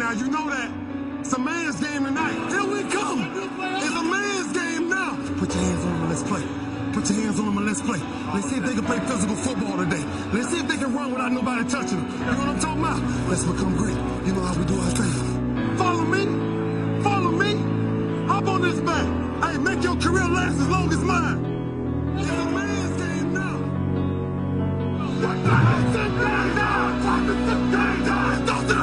Now you know that. It's a man's game tonight. Here we come. It's a man's game now. Put your hands on them and let's play. Put your hands on them and let's play. Let's see if they can play physical football today. Let's see if they can run without nobody touching them. You know what I'm talking about? Let's become great. You know how we do our thing. Follow me. Follow me. Hop on this back. Hey, make your career last as long as mine. It's a man's game now. What the hell's in there now? Talk to the game now. Talk to the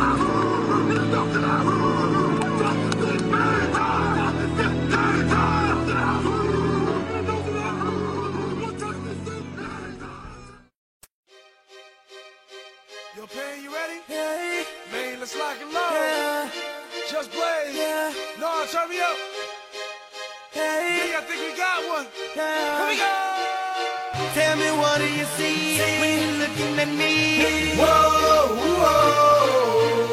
Talk to the Talk to the man now. Talk to the game now. Yo, Pan, you ready? Yeah. Man, let's lock and load. Yeah. Just Blaze. Yeah. No, turn me up. Hey. I think we got one. Yeah. Here we go. Tell me, what do you see when you're looking at me? Whoa, whoa,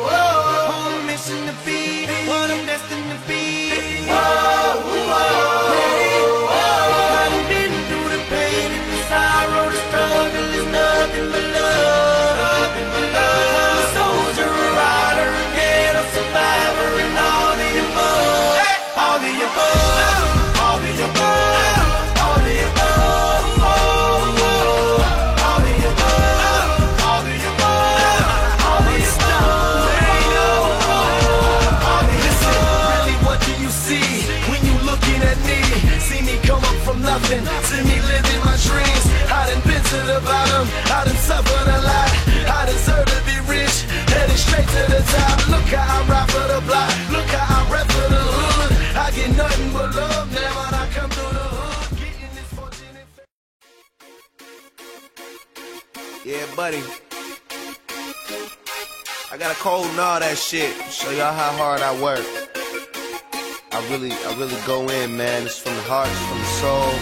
whoa. On a mission to be what I'm destined to be. Whoa, whoa. I've been through the pain and the sorrow, the struggle is nothing but love. I'm a soldier, a rider, a ghetto survivor, and all the above. All the above. All the above. All the above. All the above. All the above. All the above. Listen, really, what do you see when you looking at me? See me come up from nothing, see me living my dreams. I done been to the bottom, I done suffered a lot. I deserve to be rich, headed straight to the top. Look how I ride for the block, look how I rap for the hood. I get nothing but love now when I come through the hood. Getting this fortune and Yeah, buddy. I got a cold and all that shit. Show y'all how hard I work. I really go in, man. It's from the heart, it's from the soul.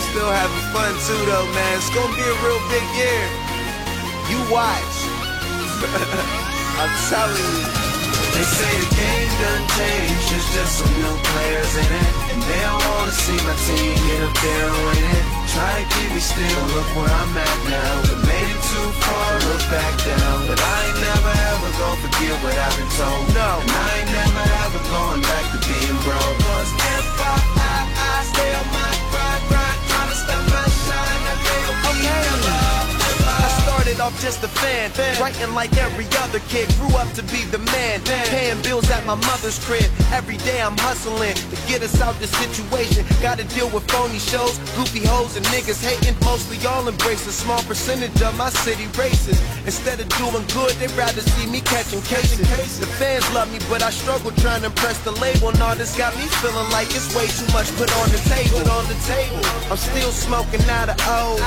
Still having fun too, though, man. It's gonna be a real big year. You watch. I'm telling you. They say the game done changed, there's just some new players in it. And they don't wanna see my team get up there and win it. Try to keep me still, look where I'm at now. We made it too far, look back down. But I ain't never ever gonna forget what I've been told. No. And I ain't never ever going back to being broke. Cause if I stay on my grind, trying to stop my shine, I feel I started off just a fan, writing like every other kid. Grew up to be the man, paying bills at my mother's crib. Every day I'm hustling to get us out this situation. Gotta deal with phony shows, goofy hoes and niggas hating. Mostly all embrace a small percentage of my city races. Instead of doing good, they rather see me catching cases. The fans love me, but I struggle trying to impress the label. And all this got me feeling like it's way too much put on the table. I'm still smoking out of O.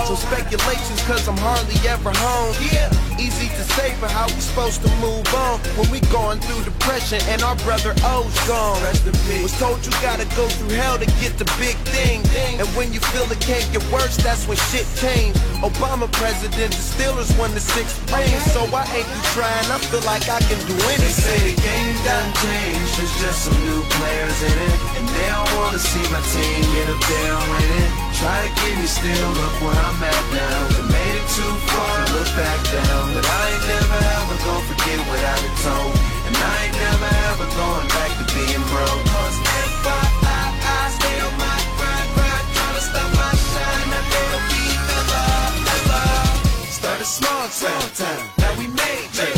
So speculations, cause I'm hardly ever home. Easy to say, but how we supposed to move on when we going through depression and our brother O's gone? Was told you gotta go through hell to get the big thing. And when you feel it can't get worse, that's when shit changed. Obama president, the Steelers won the 6th ring. So I ain't through trying, I feel like I can do anything. They say the game done changed, there's just some new players in it. And they don't wanna see my team get up there and win it. Try to keep me still, look where I'm at now. We made it too far, look back down. But I ain't never ever gonna forget what I've been told. And I ain't never ever going back to being broke. Cause if I stay on my grind, trying to stop my shine, I never be ever. Started small town, now we major.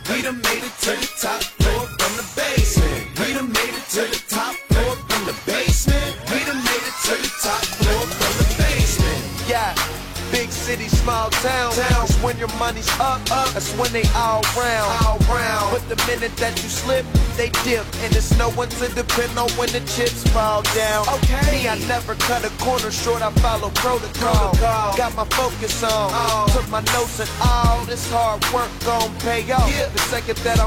We done made it to the top floor from the basement. We done made it to the top floor from the basement. We done made it to the top floor from the basement. Yeah, big city, small town. It's when your money's up, that's when they all round. But the minute that you slip, they dip. And it's no one to depend on when the chips fall down. Me, I never cut a corner short, I follow protocol. Got my focus on, took my notes and all this hard work gon' pay off. The second that I